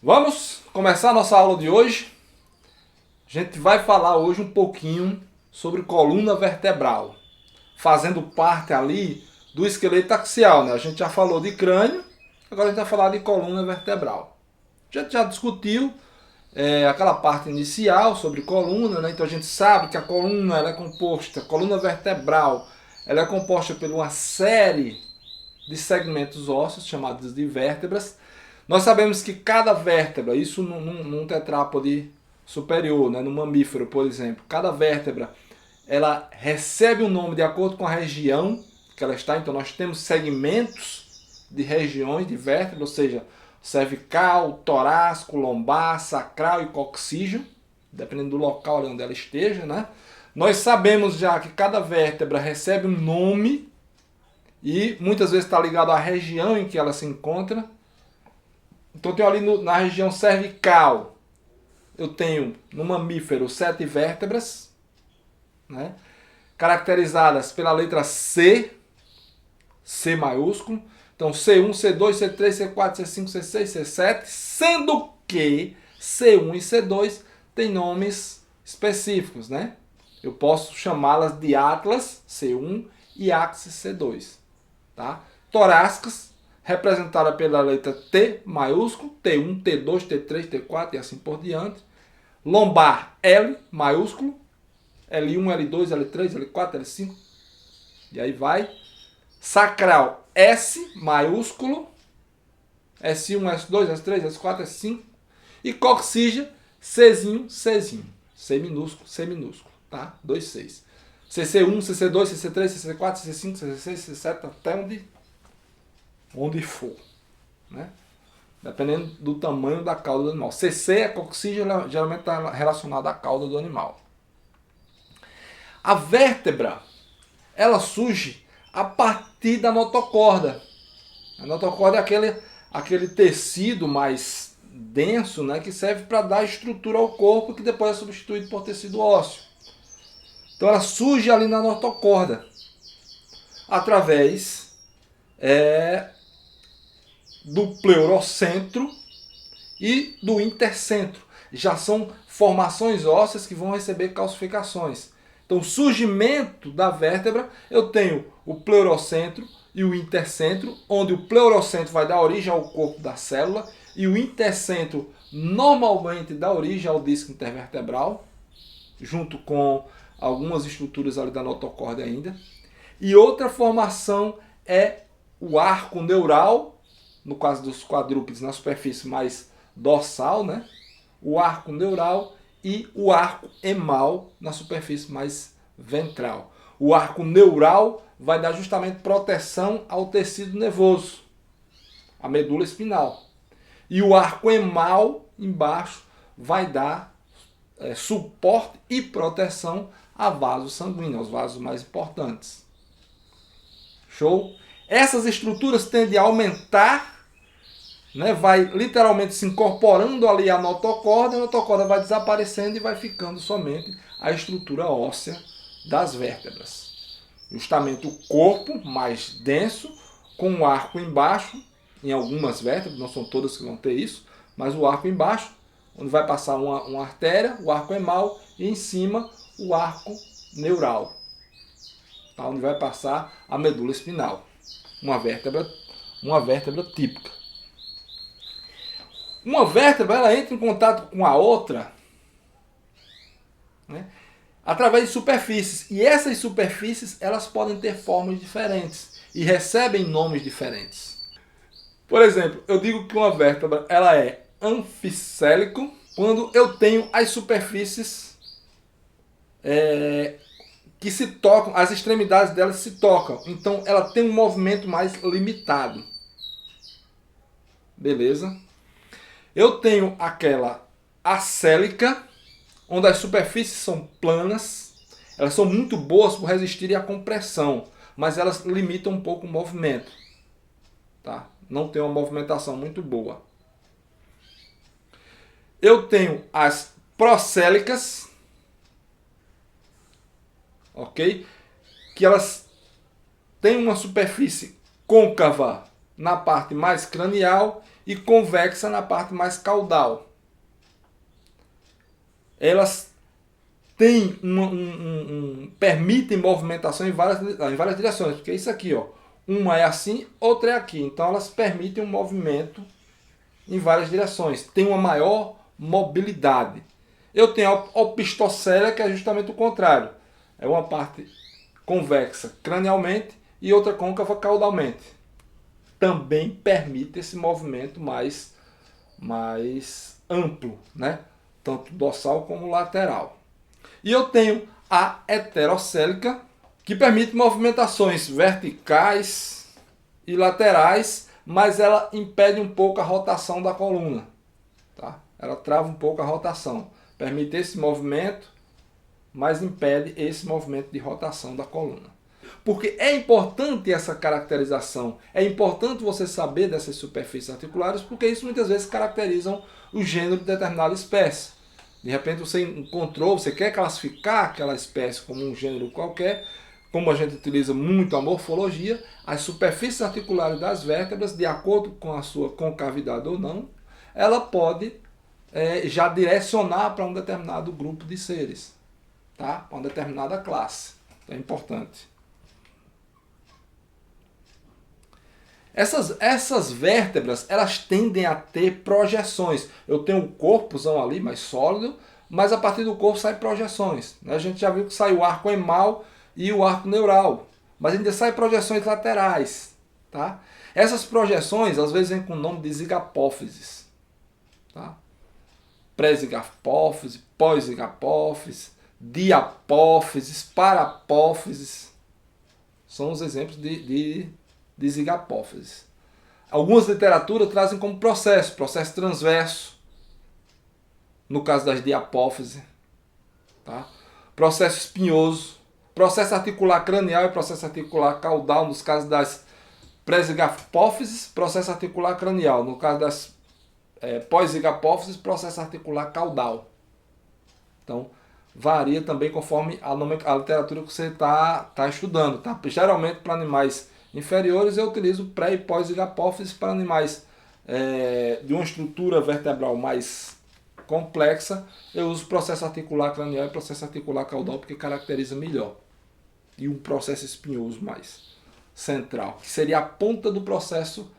Vamos começar a nossa aula de hoje. A gente vai falar hoje um pouquinho sobre coluna vertebral, fazendo parte ali do esqueleto axial, né? A gente já falou de crânio, agora a gente vai falar de coluna vertebral. A gente já discutiu aquela parte inicial sobre coluna, né? Então a gente sabe que a coluna ela é composta, a coluna vertebral, ela é composta por uma série de segmentos ósseos chamados de vértebras. Nós sabemos que cada vértebra, isso num tetrápode superior, né, no mamífero, por exemplo, cada vértebra ela recebe um nome de acordo com a região que ela está. Então nós temos segmentos de regiões de vértebra, ou seja, cervical, torácico, lombar, sacral e coxígeo, dependendo do local onde ela esteja, né? Nós sabemos já que cada vértebra recebe um nome e muitas vezes está ligado à região em que ela se encontra. Então eu tenho ali na região cervical, eu tenho no mamífero 7 vértebras, né, caracterizadas pela letra C, C maiúsculo. Então C1, C2, C3, C4, C5, C6, C7, sendo que C1 e C2 têm nomes específicos, né? Eu posso chamá-las de atlas C1 e axis C2, tá? Torácicas, representada pela letra T maiúsculo, T1, T2, T3, T4 e assim por diante. Lombar, L maiúsculo, L1, L2, L3, L4, L5, e aí vai. Sacral, S maiúsculo, S1, S2, S3, S4, S5. E coxígeo, Czinho, Czinho, C minúsculo, C minúsculo, tá? 2 Cs. CC1, CC2, CC3, CC4, CC5, CC6, CC7, até onde for, né? Dependendo do tamanho da cauda do animal. CC é coxígeo, geralmente está relacionado à cauda do animal. A vértebra, ela surge a partir da notocorda. A notocorda é aquele tecido mais denso, né, que serve para dar estrutura ao corpo, que depois é substituído por tecido ósseo. Então ela surge ali na notocorda, através do pleurocentro e do intercentro. Já são formações ósseas que vão receber calcificações. Então, o surgimento da vértebra, eu tenho o pleurocentro e o intercentro, onde o pleurocentro vai dar origem ao corpo da célula e o intercentro normalmente dá origem ao disco intervertebral, junto com algumas estruturas ali da notocorda ainda. E outra formação é o arco neural, no caso dos quadrúpedes, na superfície mais dorsal, né? O arco neural e o arco emal na superfície mais ventral. O arco neural vai dar justamente proteção ao tecido nervoso, a medula espinal. E o arco emal, embaixo, vai dar suporte e proteção a vasos sanguíneos, aos vasos mais importantes. Show? Essas estruturas tendem a aumentar, né, vai literalmente se incorporando ali a notocorda vai desaparecendo e vai ficando somente a estrutura óssea das vértebras. Justamente o corpo mais denso, com o arco embaixo, em algumas vértebras, não são todas que vão ter isso, mas o arco embaixo, onde vai passar uma artéria, o arco emal, e em cima o arco neural, tá, onde vai passar a medula espinal. Uma vértebra típica. Uma vértebra ela entra em contato com a outra, né, através de superfícies. E essas superfícies elas podem ter formas diferentes e recebem nomes diferentes. Por exemplo, eu digo que uma vértebra ela é anficélico quando eu tenho as superfícies que se tocam, as extremidades delas se tocam. Então ela tem um movimento mais limitado. Beleza? Eu tenho aquela acélica, onde as superfícies são planas. Elas são muito boas por resistirem à compressão, mas elas limitam um pouco o movimento. Tá? Não tem uma movimentação muito boa. Eu tenho as procélicas, ok? Que elas têm uma superfície côncava na parte mais cranial e convexa na parte mais caudal. Elas têm permitem movimentação em várias direções, porque é isso aqui, ó. Uma é assim, outra é aqui. Então elas permitem um movimento em várias direções. Tem uma maior mobilidade. Eu tenho a opistocélia, que é justamente o contrário. É uma parte convexa cranialmente e outra côncava caudalmente. Também permite esse movimento mais amplo, né? Tanto dorsal como lateral. E eu tenho a heterocélica, que permite movimentações verticais e laterais, mas ela impede um pouco a rotação da coluna. Tá? Ela trava um pouco a rotação. Permite esse movimento, mas impede esse movimento de rotação da coluna. Porque é importante essa caracterização, é importante você saber dessas superfícies articulares, porque isso muitas vezes caracterizam o gênero de determinada espécie. De repente você encontrou, você quer classificar aquela espécie como um gênero qualquer, como a gente utiliza muito a morfologia, as superfícies articulares das vértebras, de acordo com a sua concavidade ou não, ela pode já direcionar para um determinado grupo de seres, tá? Para uma determinada classe. Então é importante. Essas vértebras, elas tendem a ter projeções. Eu tenho um corpozão ali, mais sólido, mas a partir do corpo saem projeções. A gente já viu que sai o arco emal e o arco neural, mas ainda saem projeções laterais. Tá? Essas projeções, às vezes, vêm com o nome de zigapófises. Tá? Pré-zigapófise, pós-zigapófise, diapófises, parapófises. São os exemplos de zigapófise. Algumas literaturas trazem como processo transverso, no caso das diapófises, tá? Processo espinhoso, processo articular cranial e processo articular caudal, nos casos das pré-zigapófises, processo articular cranial, no caso das pós-zigapófises, processo articular caudal. Então, varia também conforme a literatura que você está estudando, tá? Geralmente, para animais inferiores, eu utilizo pré e pós-zigapófise. Para animais de uma estrutura vertebral mais complexa, eu uso processo articular cranial e processo articular caudal, porque caracteriza melhor. E um processo espinhoso mais central, que seria a ponta do processo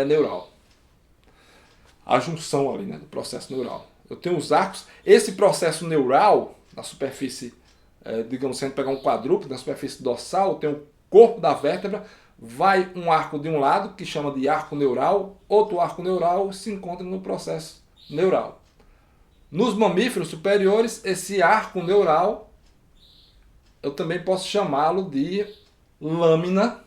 neural. A junção ali, né, do processo neural. Eu tenho os arcos. Esse processo neural, na superfície, digamos, se a gente pegar um quadrúpede, na superfície dorsal, tem o corpo da vértebra, vai um arco de um lado, que chama de arco neural, outro arco neural se encontra no processo neural. Nos mamíferos superiores, esse arco neural, eu também posso chamá-lo de lâmina,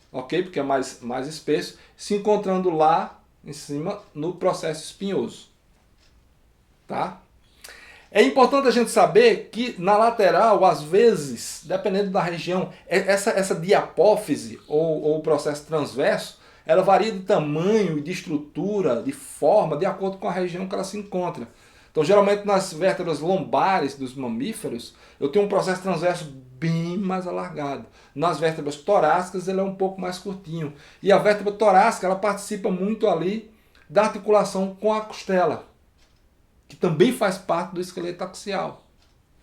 ok? Porque é mais espesso, se encontrando lá em cima no processo espinhoso. Tá? É importante a gente saber que na lateral, às vezes, dependendo da região, essa diapófise ou processo transverso, ela varia de tamanho e de estrutura, de forma, de acordo com a região que ela se encontra. Então, geralmente nas vértebras lombares dos mamíferos, eu tenho um processo transverso bem mais alargado. Nas vértebras torácicas, ele é um pouco mais curtinho. E a vértebra torácica, ela participa muito ali da articulação com a costela, que também faz parte do esqueleto axial.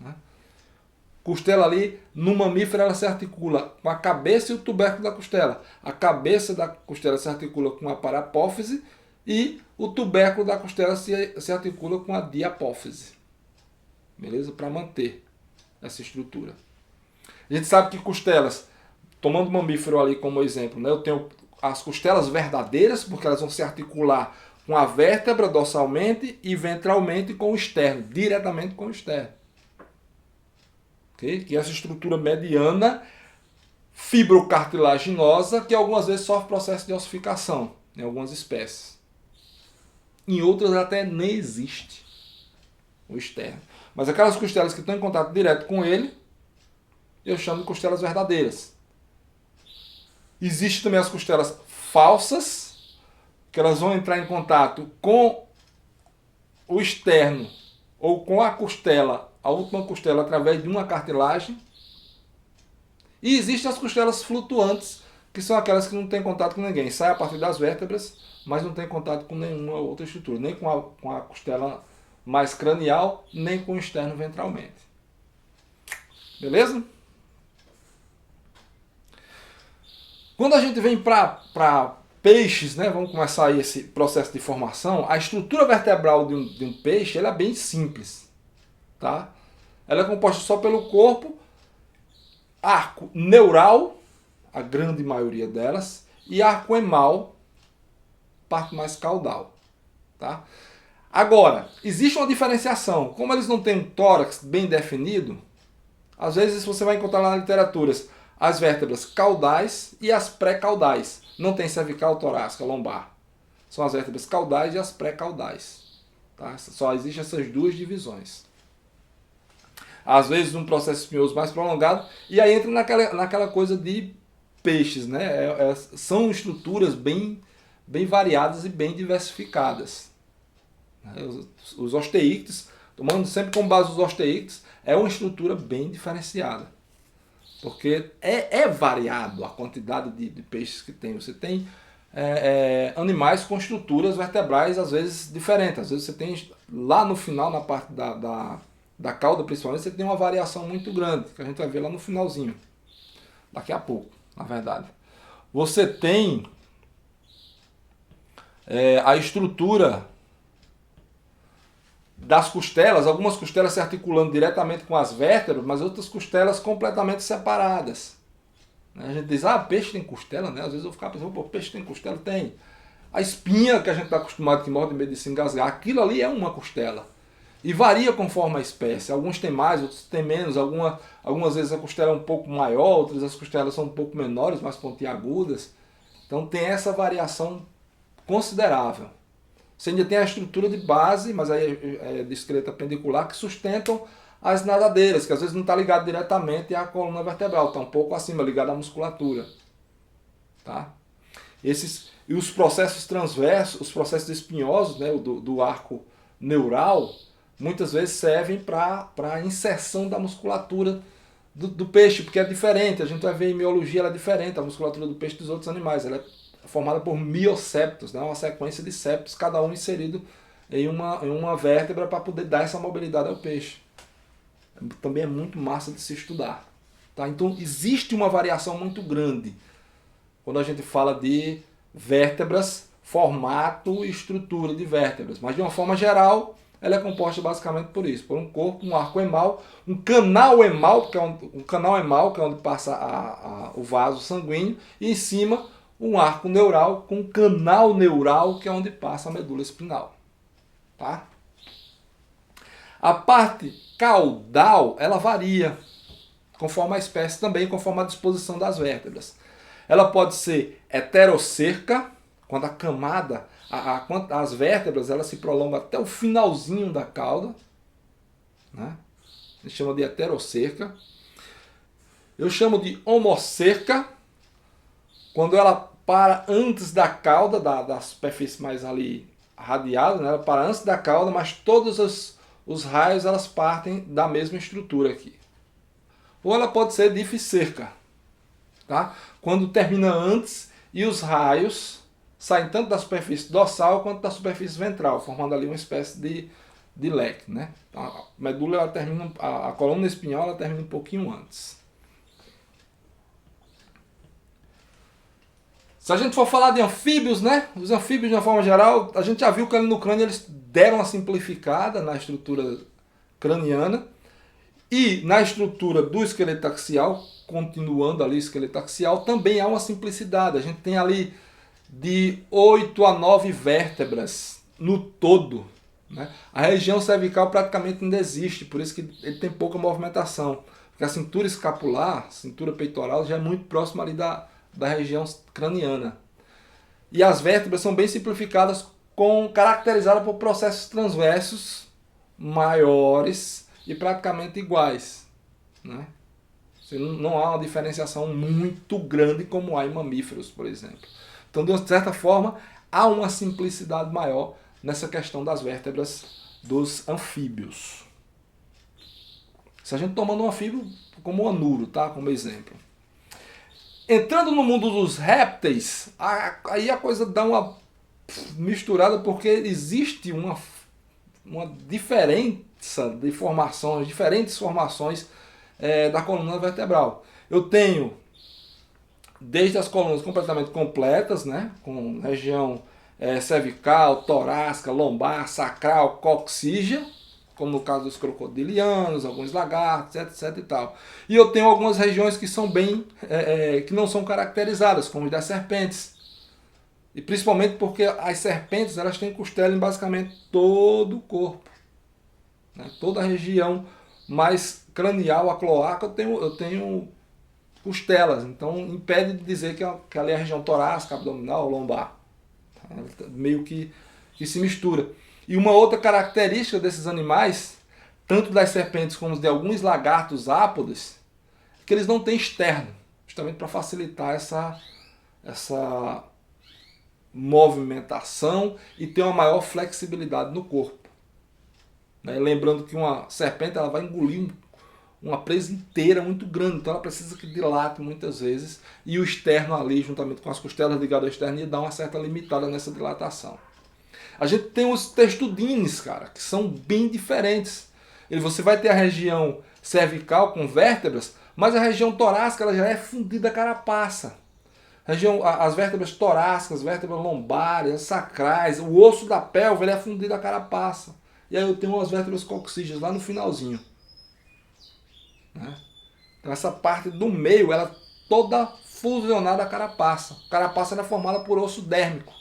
Né? Costela ali, no mamífero, ela se articula com a cabeça e o tubérculo da costela. A cabeça da costela se articula com a parapófise e o tubérculo da costela se articula com a diapófise. Beleza? Para manter essa estrutura. A gente sabe que costelas, tomando o mamífero ali como exemplo, né, eu tenho as costelas verdadeiras, porque elas vão se articular com a vértebra dorsalmente e ventralmente com o externo, diretamente com o externo. Okay? Que é essa estrutura mediana fibrocartilaginosa, que algumas vezes sofre processo de ossificação em algumas espécies. Em outras até nem existe o externo. Mas aquelas costelas que estão em contato direto com ele, eu chamo de costelas verdadeiras. Existem também as costelas falsas, que elas vão entrar em contato com o externo ou com a costela, a última costela, através de uma cartilagem. E existem as costelas flutuantes, que são aquelas que não têm contato com ninguém. Sai a partir das vértebras, mas não tem contato com nenhuma outra estrutura, nem com a costela mais cranial, nem com o externo ventralmente. Beleza? Quando a gente vem para peixes, né, vamos começar aí esse processo de formação, a estrutura vertebral de um peixe ela é bem simples. Tá? Ela é composta só pelo corpo, arco neural, a grande maioria delas, e arco emal, parte mais caudal. Tá? Agora, existe uma diferenciação. Como eles não têm um tórax bem definido, às vezes você vai encontrar lá na literatura as vértebras caudais e as pré-caudais. Não tem cervical, torácica, lombar. São as vértebras caudais e as pré-caudais. Tá? Só existem essas duas divisões. Às vezes um processo espinhoso mais prolongado, e aí entra naquela coisa de peixes. Né? São estruturas bem variadas e bem diversificadas. Os osteíctes, tomando sempre como base os osteíctes, é uma estrutura bem diferenciada. Porque é variado a quantidade de peixes que tem. Você tem animais com estruturas vertebrais às vezes diferentes. Às vezes você tem lá no final, na parte da cauda principalmente, você tem uma variação muito grande, que a gente vai ver lá no finalzinho. Daqui a pouco, na verdade. Você tem a estrutura das costelas, algumas costelas se articulando diretamente com as vértebras, mas outras costelas completamente separadas. A gente diz, peixe tem costela, né? Às vezes eu ficava pensando, pô, peixe tem costela? Tem. A espinha que a gente está acostumado, que morde em meio de se engasgar, aquilo ali é uma costela. E varia conforme a espécie. Alguns têm mais, outros têm menos. Algumas vezes a costela é um pouco maior, outras as costelas são um pouco menores, mais pontiagudas. Então tem essa variação considerável. Você ainda tem a estrutura de base, mas aí é de esqueleto apendicular, que sustentam as nadadeiras, que às vezes não está ligado diretamente à coluna vertebral, está um pouco acima, ligado à musculatura. Tá? E os processos transversos, os processos espinhosos, né, do arco neural, muitas vezes servem para a inserção da musculatura do peixe, porque é diferente. A gente vai ver em miologia, ela é diferente, a musculatura do peixe dos outros animais. Ela é formada por mioseptos, né? Uma sequência de septos, cada um inserido em uma vértebra para poder dar essa mobilidade ao peixe. Também é muito massa de se estudar. Tá? Então existe uma variação muito grande quando a gente fala de vértebras, formato e estrutura de vértebras. Mas de uma forma geral, ela é composta basicamente por isso, por um corpo, um arco emal, um canal emal, que é onde passa o vaso sanguíneo, e em cima um arco neural com um canal neural, que é onde passa a medula espinal. Tá? A parte caudal, ela varia conforme a espécie também, conforme a disposição das vértebras. Ela pode ser heterocerca, quando a camada, as vértebras, elas se prolongam até o finalzinho da cauda. Né? A gente chama de heterocerca. Eu chamo de homocerca, quando ela para antes da cauda, da superfície mais ali radiada, né? Ela para antes da cauda, mas todos os raios elas partem da mesma estrutura aqui. Ou ela pode ser dificerca, tá? Quando termina antes e os raios saem tanto da superfície dorsal quanto da superfície ventral, formando ali uma espécie de leque, né? Então, a medula ela termina, a coluna espinhal ela termina um pouquinho antes. Se a gente for falar de anfíbios, né? Os anfíbios de uma forma geral, a gente já viu que ali no crânio eles deram uma simplificada na estrutura craniana e na estrutura do esqueleto axial, continuando ali o esqueleto axial, também há uma simplicidade. A gente tem ali de 8 a 9 vértebras no todo. Né? A região cervical praticamente não existe, por isso que ele tem pouca movimentação. Porque a cintura escapular, cintura peitoral, já é muito próxima ali da região craniana. E as vértebras são bem simplificadas, caracterizadas por processos transversos maiores e praticamente iguais. Né? Não há uma diferenciação muito grande como há em mamíferos, por exemplo. Então, de certa forma, há uma simplicidade maior nessa questão das vértebras dos anfíbios. Se a gente tomando um anfíbio como o anuro, tá? Como exemplo. Entrando no mundo dos répteis, aí a coisa dá uma misturada, porque existe uma diferença de formações, diferentes formações da coluna vertebral. Eu tenho desde as colunas completamente completas, né, com região cervical, torácica, lombar, sacral, coxígea, como no caso dos crocodilianos, alguns lagartos, etc e tal. E eu tenho algumas regiões que são que não são caracterizadas, como as das serpentes. E principalmente porque as serpentes, elas têm costela em basicamente todo o corpo, né? Toda a região mais cranial, a cloaca, eu tenho costelas. Então impede de dizer que ali é a região torácica, abdominal, lombar. Meio que se mistura. E uma outra característica desses animais, tanto das serpentes como de alguns lagartos ápodes, é que eles não têm externo, justamente para facilitar essa movimentação e ter uma maior flexibilidade no corpo. Lembrando que uma serpente ela vai engolir uma presa inteira muito grande, então ela precisa que dilate muitas vezes, e o externo ali, juntamente com as costelas ligadas ao externo, dá uma certa limitada nessa dilatação. A gente tem os testudines, cara, que são bem diferentes. Você vai ter a região cervical com vértebras, mas a região torácica ela já é fundida a carapaça. As vértebras torácicas, as vértebras lombares, as sacrais, o osso da pelve ele é fundido a carapaça. E aí eu tenho as vértebras coxígeas lá no finalzinho. Então essa parte do meio ela é toda fusionada a carapaça. A carapaça era formada por osso dérmico,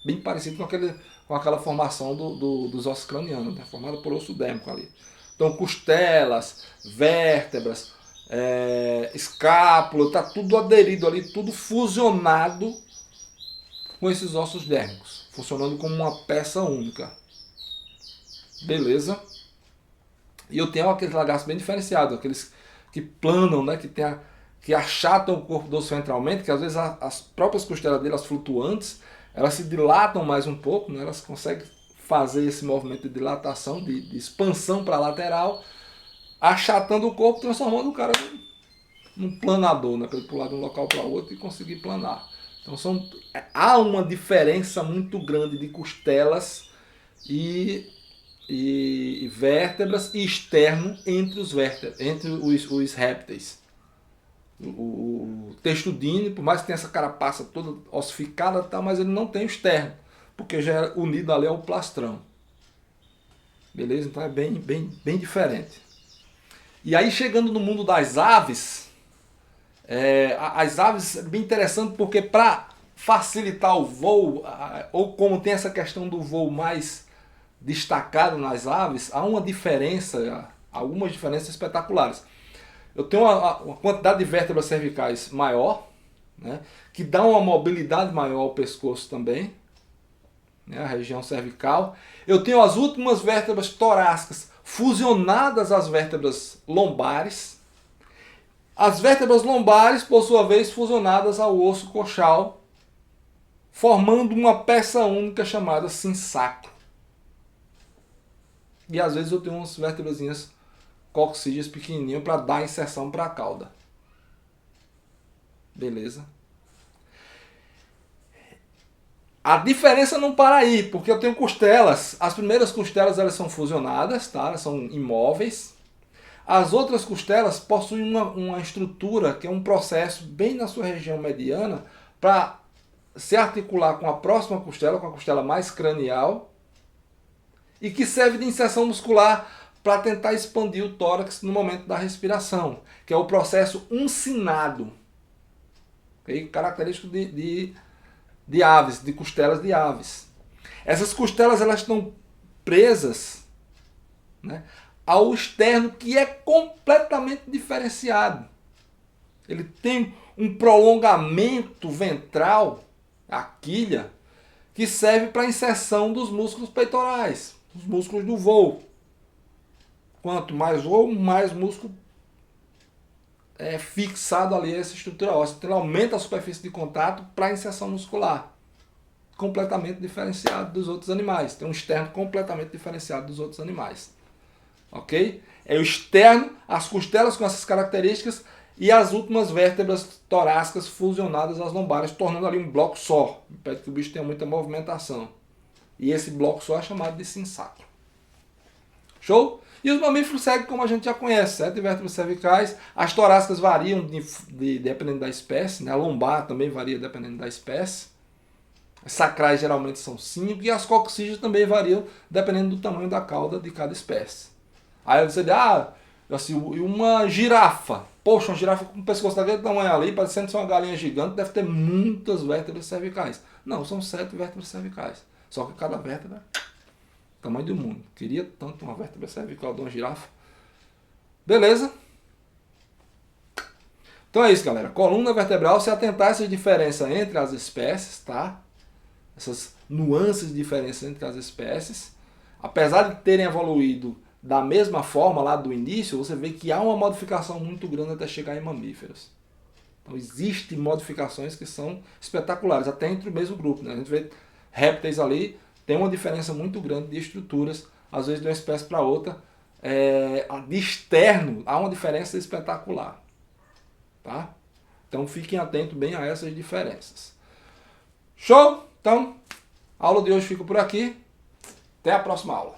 bem parecido com aquela formação dos ossos cranianos, né? Formada por osso dérmico ali. Então costelas, vértebras, escápula, está tudo aderido ali, tudo fusionado com esses ossos dérmicos, funcionando como uma peça única. Beleza? E eu tenho aqueles lagartos bem diferenciados, aqueles que planam, né? Que achatam o corpo do osso ventralmente, que às vezes as próprias costelas dele, as flutuantes, elas se dilatam mais um pouco, né? Elas conseguem fazer esse movimento de dilatação, de expansão para a lateral, achatando o corpo, transformando o cara num planador, né? Para ele pular de um local para outro e conseguir planar. Então há uma diferença muito grande de costelas e vértebras e externo entre os répteis. O testudine, por mais que tenha essa carapaça toda ossificada, tá, mas ele não tem o externo, porque já é unido ali ao plastrão. Beleza? Então é bem diferente. E aí chegando no mundo das aves, as aves é bem interessante porque para facilitar o voo, ou como tem essa questão do voo mais destacado nas aves, há uma diferença, algumas diferenças espetaculares. Eu tenho uma quantidade de vértebras cervicais maior, né, que dá uma mobilidade maior ao pescoço também, né, a região cervical. Eu tenho as últimas vértebras torácicas fusionadas às vértebras lombares. As vértebras lombares, por sua vez, fusionadas ao osso coxal, formando uma peça única chamada sinsacro. E às vezes eu tenho umas vértebrazinhas coxígeas pequenininhas para dar inserção para a cauda. Beleza? A diferença não para aí, porque eu tenho costelas. As primeiras costelas elas são fusionadas, tá? Elas são imóveis. As outras costelas possuem uma estrutura que é um processo bem na sua região mediana para se articular com a próxima costela, com a costela mais cranial, e que serve de inserção muscular para tentar expandir o tórax no momento da respiração, que é o processo uncinado, okay? Característico de aves, de costelas de aves. Essas costelas elas estão presas, né, ao externo, que é completamente diferenciado. Ele tem um prolongamento ventral, a quilha, que serve para a inserção dos músculos peitorais, os músculos do voo. Quanto mais voo, mais músculo é fixado ali a essa estrutura óssea. Então ele aumenta a superfície de contato para a inserção muscular. Completamente diferenciado dos outros animais. Tem um externo completamente diferenciado dos outros animais. Ok? É o externo, as costelas com essas características, e as últimas vértebras torácicas fusionadas às lombares, tornando ali um bloco só. Impede que o bicho tenha muita movimentação. E esse bloco só é chamado de sinsacro. Show? E os mamíferos seguem como a gente já conhece, 7 vértebras cervicais. As torácicas variam dependendo da espécie, né? A lombar também varia dependendo da espécie. As sacrais geralmente são 5 e as coccígeas também variam dependendo do tamanho da cauda de cada espécie. Aí você diz, assim, uma girafa. Poxa, uma girafa com um pescoço daquele tamanho ali, parecendo ser uma galinha gigante, deve ter muitas vértebras cervicais. Não, são 7 vértebras cervicais. Só que cada vértebra é o tamanho do mundo. Queria tanto uma vértebra cervical de uma girafa. Beleza? Então é isso, galera. Coluna vertebral, se atentar a essas diferenças entre as espécies, tá? Essas nuances de diferença entre as espécies. Apesar de terem evoluído da mesma forma lá do início, você vê que há uma modificação muito grande até chegar em mamíferos. Então existem modificações que são espetaculares, até entre o mesmo grupo, né? A gente vê répteis ali, tem uma diferença muito grande de estruturas, às vezes de uma espécie para outra. De externo, há uma diferença espetacular. Tá? Então fiquem atentos bem a essas diferenças. Show? Então, a aula de hoje fica por aqui. Até a próxima aula.